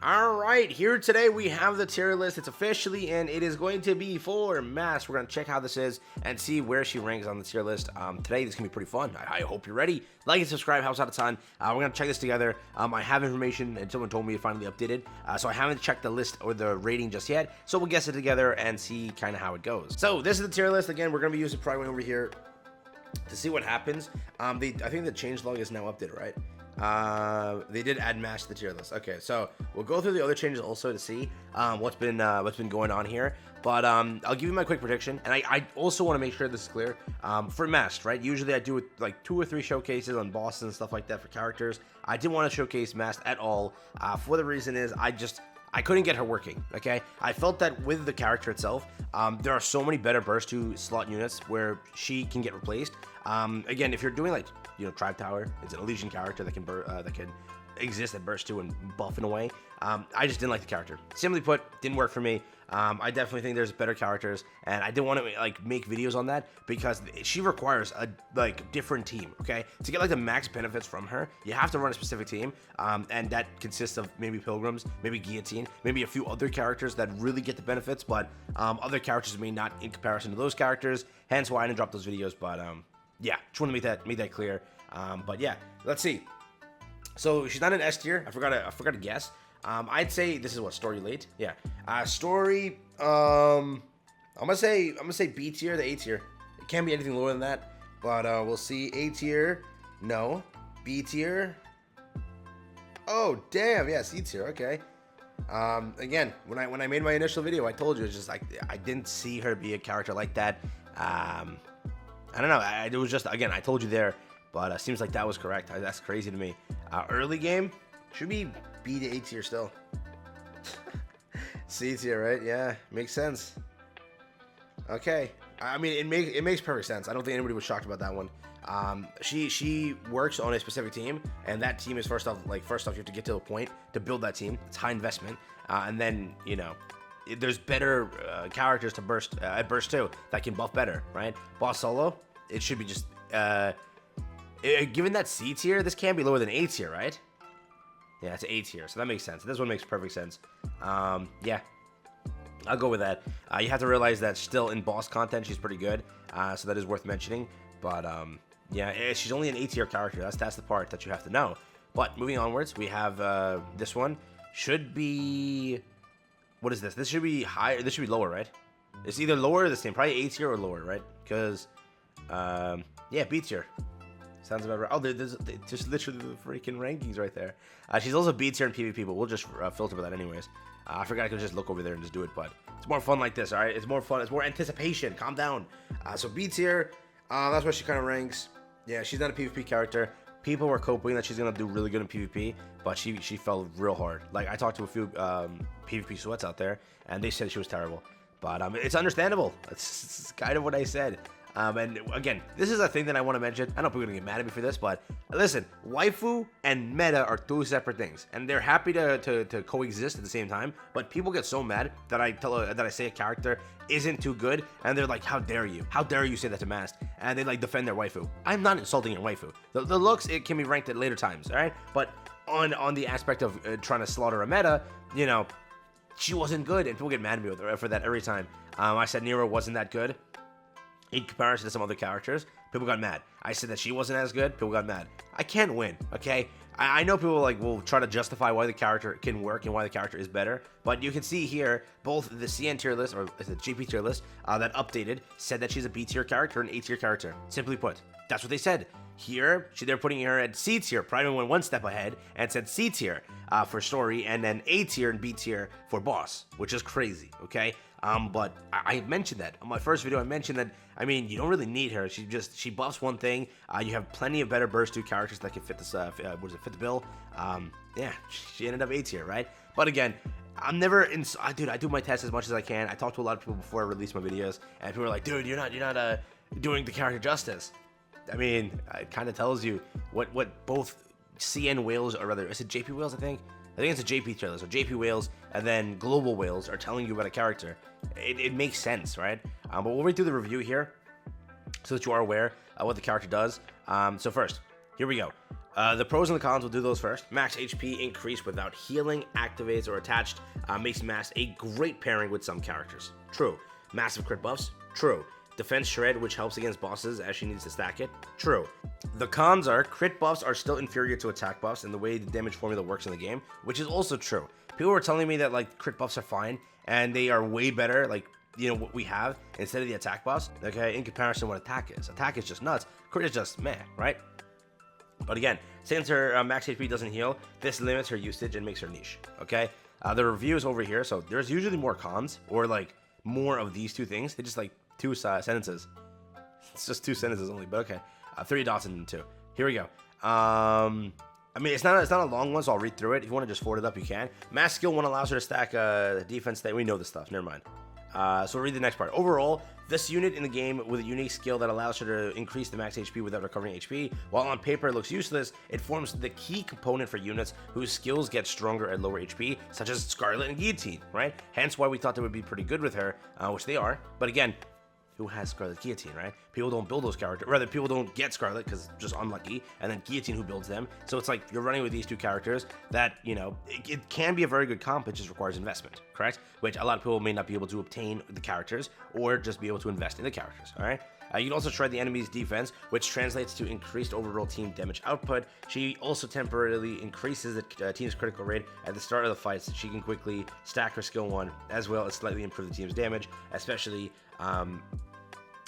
Alright, here today we have the tier list. It's officially in. It is going to be for Mast. We're going to check how this is and see where she ranks on the tier list. Today, this is going to be pretty fun. I hope you're ready. Like and subscribe, helps out a ton. We're going to check this together. I have information, and someone told me it finally updated. So I haven't checked the list or the rating just yet. So we'll guess it together and see kind of how it goes. So this is the tier list. Again, we're going to be using Pride over here to see what happens. I think the changelog is now updated, right? They did add Mast to the tier list. Okay, so we'll go through the other changes also to see what's been going on here. But I'll give you my quick prediction, and I also want to make sure this is clear. For Mast, right? Usually I do like 2 or 3 showcases on bosses and stuff like that for characters. I didn't want to showcase Mast at all. For the reason is I couldn't get her working, okay? I felt that with the character itself, there are so many better burst 2 slot units where she can get replaced. Again, if you're doing like, Tribe Tower, it's an Elysian character that can exist at burst 2 and buff in a way. I just didn't like the character. Simply put, didn't work for me. I definitely think there's better characters, and I didn't want to make videos on that because she requires a different team. Okay, to get the max benefits from her, you have to run a specific team, and that consists of maybe Pilgrims, maybe Guillotine, maybe a few other characters that really get the benefits, but other characters may not in comparison to those characters. Hence why I didn't drop those videos. But yeah, just want to make that clear. But yeah, let's see. So she's not an S tier. I forgot to guess. I'd say this is what, story late. Yeah. Story. I'm gonna say B tier, the A tier. It can't be anything lower than that. But we'll see. A tier. No. B tier. Oh damn. Yeah. C tier. Okay. Again, when I made my initial video, I told you it's just I didn't see her be a character like that. I don't know. It was just, again, I told you there, but seems like that was correct. That's crazy to me. Early game should be B to A tier still. C tier, right? Yeah, makes sense. Okay. I mean, it makes perfect sense. I don't think anybody was shocked about that one. She works on a specific team, and that team is first off you have to get to a point to build that team. It's high investment, and then there's better characters to burst at burst 2 that can buff better, right? Boss solo, it should be just given that C tier, this can't be lower than A tier, right? Yeah, it's A tier, so that makes sense. This one makes perfect sense. Yeah, I'll go with that. You have to realize that still in boss content, she's pretty good, so that is worth mentioning. But yeah, she's only an A tier character. That's the part that you have to know. But moving onwards, we have this one should be. What is this? This should be higher. This should be lower, right? It's either lower or the same. Probably A tier or lower, right? Because, yeah, B tier. Sounds about right. Oh, there's just literally the freaking rankings right there. She's also B tier in PvP, but we'll just filter for that anyways. I forgot I could just look over there and just do it, but it's more fun like this, all right? It's more fun. It's more anticipation. Calm down. So B tier, that's where she kind of ranks. Yeah, she's not a PvP character. People were hoping that she's gonna do really good in PvP, but she fell real hard. I talked to a few PvP sweats out there, and they said she was terrible. But it's understandable. It's kind of what I said. And again, this is a thing that I want to mention. I know people are gonna get mad at me for this, but listen, waifu and meta are 2 separate things, and they're happy to coexist at the same time. But people get so mad that I say a character isn't too good, and they're like, "How dare you? How dare you say that to Mast?" And they defend their waifu. I'm not insulting your waifu. The looks, it can be ranked at later times, all right? But on the aspect of trying to slaughter a meta, she wasn't good, and people get mad at me for that every time. I said Nero wasn't that good in comparison to some other characters. People got mad. I said that she wasn't as good. People got mad. I can't win, okay? I know people will try to justify why the character can work and why the character is better, but you can see here both the CN tier list or the JP tier list that updated said that she's a B tier character and A tier character. Simply put, that's what they said. Here, they're putting her at C tier. Prime went 1 step ahead and said C tier for story, and then A tier and B tier for boss, which is crazy, okay? But I mentioned that on my first video. I mentioned that, I mean, you don't really need her. She buffs one thing. You have plenty of better burst 2 characters that can fit this. Fit the bill? Yeah, she ended up A tier, right? But again, I'm never in. Dude, I do my tests as much as I can. I talk to a lot of people before I release my videos, and people are like, "Dude, you're not doing the character justice." I mean, it kind of tells you what both CN whales, or rather, is it JP whales? I think it's a JP trailer. So JP whales and then global whales are telling you about a character. It makes sense, right? But we'll read through the review here so that you are aware of what the character does. So first, here we go. The pros and the cons, will do those first. Max HP increase without healing, activates, or attached makes Mast a great pairing with some characters. True. Massive crit buffs. True. Defense shred, which helps against bosses as she needs to stack it. True. The cons are crit buffs are still inferior to attack buffs in the way the damage formula works in the game, which is also true. People were telling me that like crit buffs are fine and they are way better, like, you know, what we have instead of the attack buffs, okay, in comparison to what attack is. Attack is just nuts. Crit is just meh, right? But again, since her max HP doesn't heal, this limits her usage and makes her niche, okay? The reviews over here, so there's usually more cons or like more of these two things. They just like two sentences. It's just 2 sentences only, but okay. 30 dots in 2. Here we go. I mean, it's not a long one, so I'll read through it. If you want to just forward it up, you can. Mass skill 1 allows her to stack defense. That we know this stuff. Never mind. So we'll read the next part. Overall, this unit in the game with a unique skill that allows her to increase the max HP without recovering HP, while on paper it looks useless, it forms the key component for units whose skills get stronger at lower HP, such as Scarlet and Guillotine, right? Hence why we thought they would be pretty good with her, which they are. But again, who has Scarlet Guillotine, right? People don't build those characters. Rather, people don't get Scarlet because just unlucky, and then Guillotine who builds them. So it's like you're running with these two characters that, you know, it can be a very good comp. It just requires investment, correct? Which a lot of people may not be able to obtain the characters or just be able to invest in the characters, all right? You can also try the enemy's defense, which translates to increased overall team damage output. She also temporarily increases the team's critical rate at the start of the fight, so she can quickly stack her skill 1, as well as slightly improve the team's damage, especially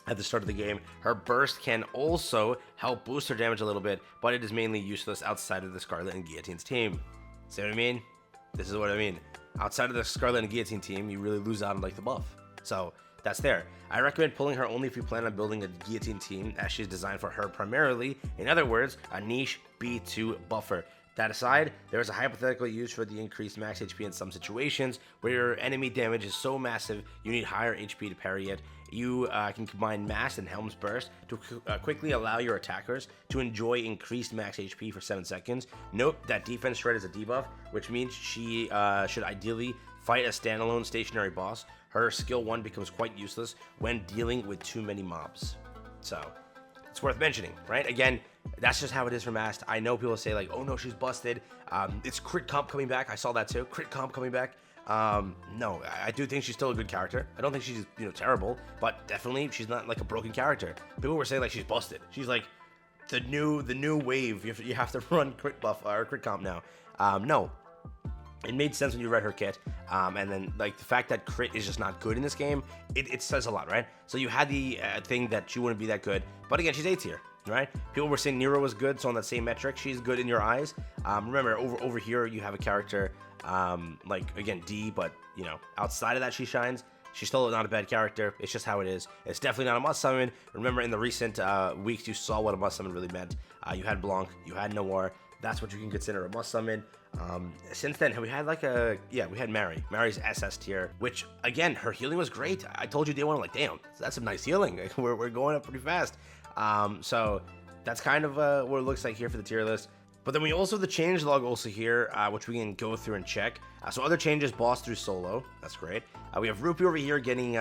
at the start of the game. Her burst can also help boost her damage a little bit, but it is mainly useless outside of the Scarlet and Guillotine's team. See what I mean? This is what I mean. Outside of the Scarlet and Guillotine team, you really lose out on like the buff. So that's there. I recommend pulling her only if you plan on building a Guillotine team, as she's designed for her primarily. In other words, a niche B2 buffer. That aside, there is a hypothetical use for the increased max HP in some situations where your enemy damage is so massive you need higher HP to parry it. You can combine Mast and Helm's Burst to quickly allow your attackers to enjoy increased max HP for 7 seconds. Note that defense shred is a debuff, which means she should ideally fight a standalone stationary boss. Her skill 1 becomes quite useless when dealing with too many mobs. So it's worth mentioning, right? Again, that's just how it is for Mast. I know people say like, oh no, she's busted. It's crit comp coming back. I saw that too. Crit comp coming back. No, I do think she's still a good character. I don't think she's, you know, terrible, but definitely she's not like a broken character. People were saying like she's busted. She's like the new wave. You have to run crit buff or crit comp now. No. It made sense when you read her kit, and then like the fact that crit is just not good in this game, it says a lot, right? So you had the thing that she wouldn't be that good, but again, she's A tier, right? People were saying Nero was good, so on that same metric, she's good in your eyes. Remember, over here you have a character like again D, but you know outside of that she shines. She's still not a bad character. It's just how it is. It's definitely not a must summon. Remember, in the recent weeks, you saw what a must summon really meant. You had Blanc, you had Noir. That's what you can consider a must summon. Since then, we had we had Mary. Mary's SS tier, which again, her healing was great. I told you day one, like, damn, that's some nice healing. We're going up pretty fast. So that's kind of what it looks like here for the tier list. But then we also have the change log also here, which we can go through and check. So other changes, boss through solo. That's great. We have Rupee over here getting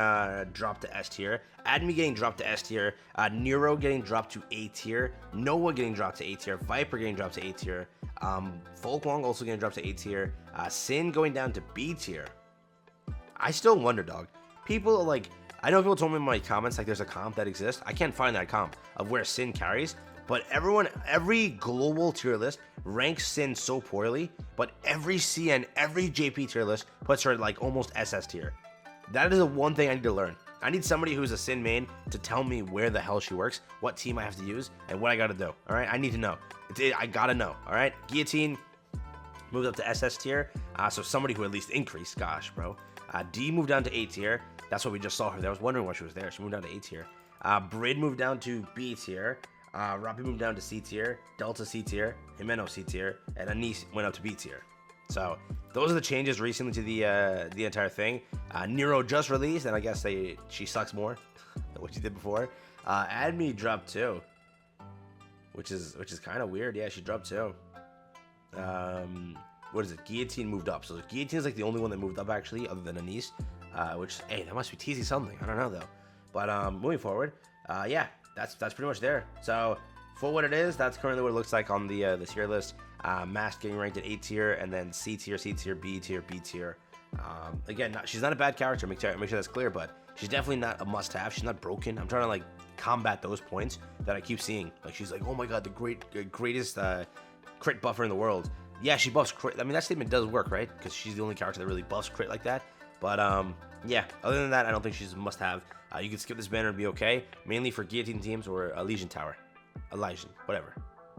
dropped to S tier. Admi getting dropped to S tier. Nero getting dropped to A tier. Noah getting dropped to A tier. Viper getting dropped to A tier. Folkwong also getting dropped to A tier. Sin going down to B tier. I still wonder, dog. People are like, I know people told me in my comments like there's a comp that exists. I can't find that comp of where Sin carries. But every global tier list ranks Sin so poorly, but every CN, every JP tier list puts her like almost SS tier. That is the one thing I need to learn. I need somebody who's a Sin main to tell me where the hell she works, what team I have to use, and what I gotta do. All right, I need to know. I gotta know. All right, Guillotine moved up to SS tier, so somebody who at least increased. Gosh, bro. D moved down to A tier. That's what we just saw her there. I was wondering why she was there. She moved down to A tier. Brid moved down to B tier. Rapi moved down to C tier, Delta C tier, Himeno C tier, and Anis went up to B tier. So those are the changes recently to the entire thing. Nero just released, and I guess she sucks more than what she did before. Admi dropped too, which is kind of weird. Yeah, she dropped too. What is it? Guillotine moved up. So Guillotine is like the only one that moved up actually, other than Anis. Which hey, that must be teasing something. I don't know though. But moving forward, yeah. That's pretty much there. So for what it is, that's currently what it looks like on the tier list. Mast getting ranked at A tier, and then C tier, C tier, B tier, B tier. Again, she's not a bad character. Make sure that's clear, but she's definitely not a must-have. She's not broken. I'm trying to like combat those points that I keep seeing. Like she's like, oh my god, the greatest crit buffer in the world. Yeah, she buffs crit. I mean, that statement does work, right? Because she's the only character that really buffs crit like that. But yeah, other than that, I don't think she's a must-have. You can skip this banner and be okay, mainly for guillotine teams or a Legion Tower. A Legion, whatever.